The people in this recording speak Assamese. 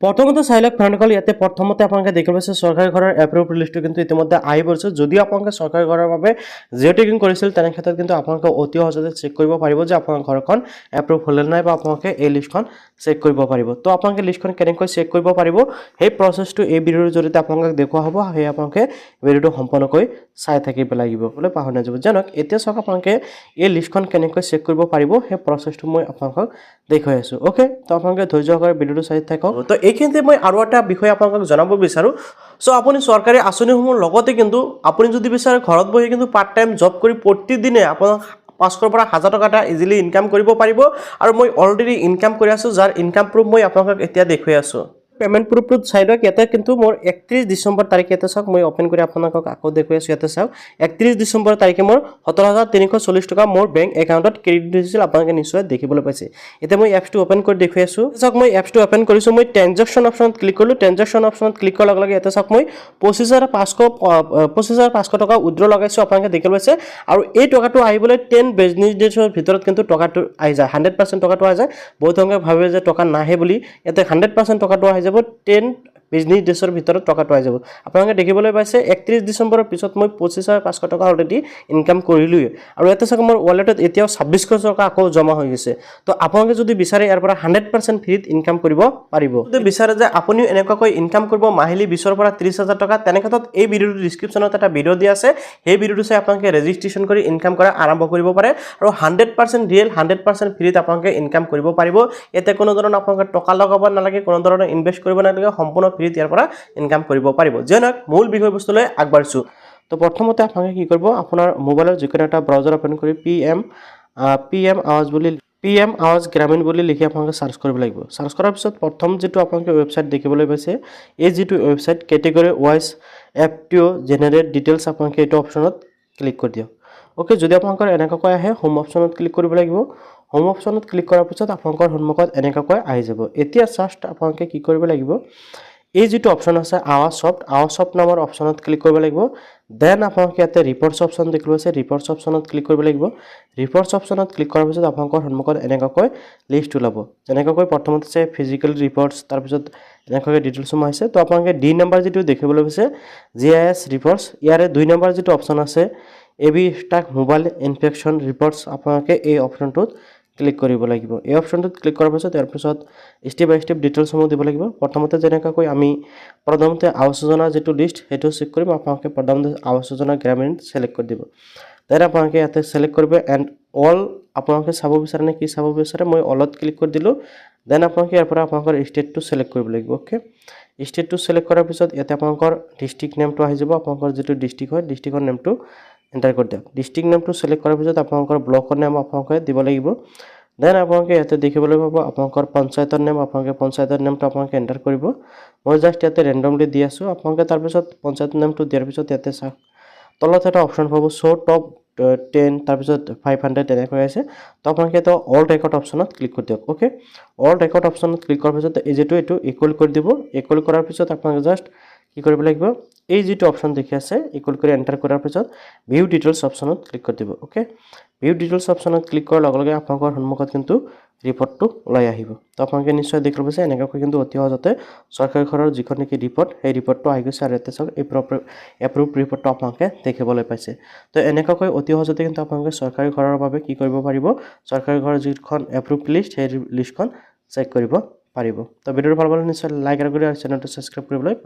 প্ৰথমতে চাই লওক ফ্ৰেণ্ডসকল, ইয়াতে প্ৰথমতে আপোনালোকে দেখিব পাইছে চৰকাৰী ঘৰৰ এপ্ৰুভ লিষ্টটো কিন্তু ইতিমধ্যে আহি পৰিছে। যদিও আপোনালোকে চৰকাৰী ঘৰৰ বাবে জিঅ' টেকিং কৰিছিল, তেনে ক্ষেত্ৰত কিন্তু আপোনালোকে অতি সহজতে চেক কৰিব পাৰিব যে আপোনাৰ ঘৰখন এপ্ৰুভ হ'লে নাই, বা আপোনালোকে এই লিষ্টখন চেক কৰিব পাৰিব। তো আপোনালোকে লিষ্টখন কেনেকৈ চেক কৰিব পাৰিব সেই প্ৰচেছটো এই ভিডিঅ'ৰ জৰিয়তে আপোনালোকক দেখুওৱা হ'ব। সেই আপোনালোকে ভিডিঅ'টো সম্পূৰ্ণকৈ চাই থাকিব লাগিব বুলি পাহৰি নাযাব। জানক এতিয়া চাওক আপোনালোকে এই লিষ্টখন কেনেকৈ চেক কৰিব পাৰিব সেই প্ৰচেছটো মই আপোনালোকক দেখুৱাই আছোঁ। অ'কে, তো আপোনালোকে ধৈৰ্য সহকাৰে ভিডিঅ'টো চাই থাকক। তো এইখিনিতে মই আৰু এটা বিষয় আপোনালোকক জনাব বিচাৰোঁ। চ' আপুনি চৰকাৰী আঁচনিসমূহৰ লগতে কিন্তু আপুনি যদি বিচাৰে ঘৰত বহি কিন্তু পাৰ্ট টাইম জব কৰি প্ৰতিদিনে আপোনাৰ 500ৰ পৰা 1000 টকা এটা ইজিলি ইনকাম কৰিব পাৰিব। আৰু মই অলৰেডি ইনকাম কৰি আছোঁ, যাৰ ইনকাম প্ৰুফ মই আপোনালোকক এতিয়া দেখুৱাই আছোঁ। পেমেণ্ট প্ৰুফটোত চাই লওক, ইয়াতে কিন্তু মোৰ 31 ডিচেম্বৰ তাৰিখে ইয়াতে চাওক, মই অ'পেন কৰি আপোনালোকক আকৌ দেখুৱাই আছোঁ। ইয়াতে চাওক 31 ডিচেম্বৰ তাৰিখে মোৰ 17,340 টকা মোৰ বেংক একাউণ্টত ক্ৰেডিট হৈছিল। আপোনালোকে নিশ্চয় দেখিবলৈ পাইছে। এতিয়া মই এপছটো অ'পেন কৰি দেখুৱাই আছোঁ। চাওক মই এপছটো অ'পেন কৰিছোঁ, মই ট্ৰেনজেকশ্যন অপশ্যনত ক্লিক কৰিলোঁ। ট্ৰেনজেকশ্যন অপশ্যনত ক্লিক কৰাৰ লগে লগে ইয়াতে চাওক মই 25,500 টকা উইড্ৰ লগাইছোঁ। আপোনালোকে দেখিবলৈ পাইছে। আৰু এই টকাটো আহিবলৈ 10 বিজনেছ ডেজৰ ভিতৰত কিন্তু টকাটো আহি যায়, 100% টকাটো আহি যায়। বহুত সংখ্যকে ভাবে যে টকা নাহে বুলি, ইয়াতে 100% টকাটো আহি যাব। 10 বিজনেছ ডেজৰ ভিতৰত টকাটো আহি যাব। আপোনালোকে দেখিবলৈ পাইছে 31 ডিচেম্বৰৰ পিছত মই 25,500 টকা অলৰেডি ইনকাম কৰিলোঁৱে। আৰু ইয়াতে চাওক মোৰ ৱালেটত এতিয়াও 2600 টকা আকৌ জমা হৈ গৈছে। তো আপোনালোকে যদি বিচাৰে ইয়াৰ পৰা 100% ফ্ৰীত ইনকাম কৰিব পাৰিব। যদি বিচাৰে যে আপুনিও এনেকুৱাকৈ ইনকাম কৰিব মাহিলী 20,000 পৰা 30,000 টকা, তেনে ক্ষেত্ৰত এই ভিডিঅ'টোৰ ডিছক্ৰিপশ্যনত এটা ভিডিঅ' দিয়া আছে। সেই ভিডিঅ'টো চাই আপোনালোকে ৰেজিষ্ট্ৰেশ্যন কৰি ইনকাম কৰা আৰম্ভ কৰিব পাৰে। আৰু 100% ৰিয়েল 100% ফ্ৰীত আপোনালোকে ইনকাম কৰিব পাৰিব। ইয়াতে কোনো ধৰণৰ আপোনালোকে টকা লগাব নালাগে, কোনো ধৰণৰ ইনভেষ্ট কৰিব নালাগে, সম্পূৰ্ণ ফ্ৰীত ইয়াৰ পৰা ইনকাম কৰিব পাৰিব। যেনে মূল বিষয়বস্তুলৈ আগবাঢ়িছোঁ। তো প্ৰথমতে আপোনালোকে কি কৰিব, আপোনাৰ মোবাইলৰ যিকোনো এটা ব্ৰাউজাৰ অ'পেন কৰি PM আৱাজ গ্ৰামীণ বুলি লিখি আপোনালোকে চাৰ্চ কৰিব লাগিব। চাৰ্চ কৰাৰ পিছত প্ৰথম যিটো আপোনালোকে ৱেবছাইট দেখিবলৈ পাইছে, এই যিটো website category wise FTO generate details, আপোনালোকে এইটো অপশ্যনত ক্লিক কৰি দিয়ক। অ'কে, যদি আপোনালোকৰ এনেকুৱাকৈ আহে হোম অপশ্যনত ক্লিক কৰিব লাগিব। হোম অপশ্যনত ক্লিক কৰাৰ পিছত আপোনালোকৰ সন্মুখত এনেকুৱাকৈ আহি যাব। এতিয়া জাষ্ট আপোনালোকে কি কৰিব লাগিব, এই যিটো অপশ্যন আছে আৱাজ ছফ্ট নামৰ অপশ্যনত ক্লিক কৰিব লাগিব। দেন আপোনালোকে ইয়াতে ৰিপৰ্টছ অপশ্যন দেখিব আছে, ৰিপৰ্টছ অপশ্যনত ক্লিক কৰিব লাগিব। ৰিপৰ্টছ অপশ্যনত ক্লিক কৰাৰ পিছত আপোনালোকৰ সন্মুখত এনেকুৱাকৈ লিষ্ট ওলাব। যেনেকৈ প্ৰথমতে আছে ফিজিকেল ৰিপৰ্টছ, তাৰপিছত এনেকুৱাকৈ ডিটেইলছসমূহ আহিছে। তো আপোনালোকে ডি নম্বৰ যিটো দেখিবলৈ পাইছে GIS ৰিপৰ্টছ, ইয়াৰে 2 নম্বৰ যিটো অপশ্যন আছে AB struck mobile infection reports, আপোনালোকে এই অপশ্যনটোত ক্লিক কৰিব লাগিব। এই অপশ্যনটোত ক্লিক কৰাৰ পিছত ইয়াৰ পিছত ষ্টেপ বাই ষ্টেপ ডিটেইলছসমূহ দিব লাগিব। প্ৰথমতে যেনেকৈ আমি প্ৰধানমন্ত্ৰী আৱাস যোজনাৰ যিটো লিষ্ট সেইটো চেক কৰিম, আপোনালোকে প্ৰধানমন্ত্ৰী আৱাস যোজনা গ্ৰামীণ ছিলেক্ট কৰি দিব। দেন আপোনালোকে ইয়াতে ছিলেক্ট কৰিব এণ্ড অল, আপোনালোকে চাব বিচাৰে নে কি চাব বিচাৰে, মই অলত ক্লিক কৰি দিলোঁ। দেন আপোনালোকে ইয়াৰ পৰা আপোনালোকৰ ষ্টেটটো ছিলেক্ট কৰিব লাগিব। অ'কে, ষ্টেটটো ছিলেক্ট কৰাৰ পিছত ইয়াতে আপোনালোকৰ ডিষ্ট্ৰিক্ট নেমটো আহি যাব। আপোনালোকৰ যিটো ডিষ্ট্ৰিক্ট হয় ডিষ্ট্ৰিক্টৰ নেমটো এণ্টাৰ কৰি দিয়ক। ডিষ্ট্ৰিক্ট নেমটো ছিলেক্ট কৰাৰ পিছত আপোনালোকৰ ব্লকৰ নেম আপোনালোকে দিব লাগিব। দেন আপোনালোকে ইয়াতে দেখিবলৈ পাব আপোনালোকৰ পঞ্চায়তৰ নেম, আপোনালোকে পঞ্চায়তৰ নেমটো আপোনালোকে এণ্টাৰ কৰিব। মই জাষ্ট ইয়াতে ৰেণ্ডমলি দি আছোঁ। আপোনালোকে তাৰপিছত পঞ্চায়তৰ নেমটো দিয়াৰ পিছত ইয়াতে চাওক তলত এটা অপশ্যন পাব শ্ব' টপ 10, তাৰপিছত 500 তেনেকৈ আছে। তো আপোনালোকে এটা অল ৰেকৰ্ড অপশ্যনত ক্লিক কৰি দিয়ক। অ'কে, অল ৰেকৰ্ড অপশ্যনত ক্লিক কৰাৰ পিছত এই যিটো এইটো ইকুৱেল কৰি দিব। ইকুৱেল কৰাৰ পিছত আপোনালোকে জাষ্ট কি কৰিব লাগিব, এই যিটো অপশ্যন দেখি আছে ইকুৱেল কৰি এণ্টাৰ কৰাৰ পিছত ভিউ ডিটেইলছ অপশ্যনত ক্লিক কৰি দিব। অ'কে, ভিউ ডিটেইলছ অপশ্যনত ক্লিক কৰাৰ লগে লগে আপোনালোকৰ সন্মুখত কিন্তু ৰিপৰ্টটো ওলাই আহিব। তো আপোনালোকে নিশ্চয় দেখিব পাইছে এনেকুৱাকৈ কিন্তু অতি সহজতে চৰকাৰী ঘৰৰ যিখন নেকি ৰিপৰ্ট, সেই ৰিপৰ্টটো আহি গৈছে। আৰু ইয়াতে চাওক এপ্ৰুভ ৰিপৰ্টটো আপোনালোকে দেখিবলৈ পাইছে। তো এনেকুৱাকৈ অতি সহজতে কিন্তু আপোনালোকে চৰকাৰী ঘৰৰ বাবে কি কৰিব পাৰিব, চৰকাৰী ঘৰৰ যিখন এপ্ৰুভ লিষ্ট সেই লিষ্টখন চেক কৰিব পাৰিব। তো ভিডিঅ'টো ভাল পালে নিশ্চয় লাইক আৰু চেনেলটো ছাবস্ক্ৰাইব কৰিবলৈ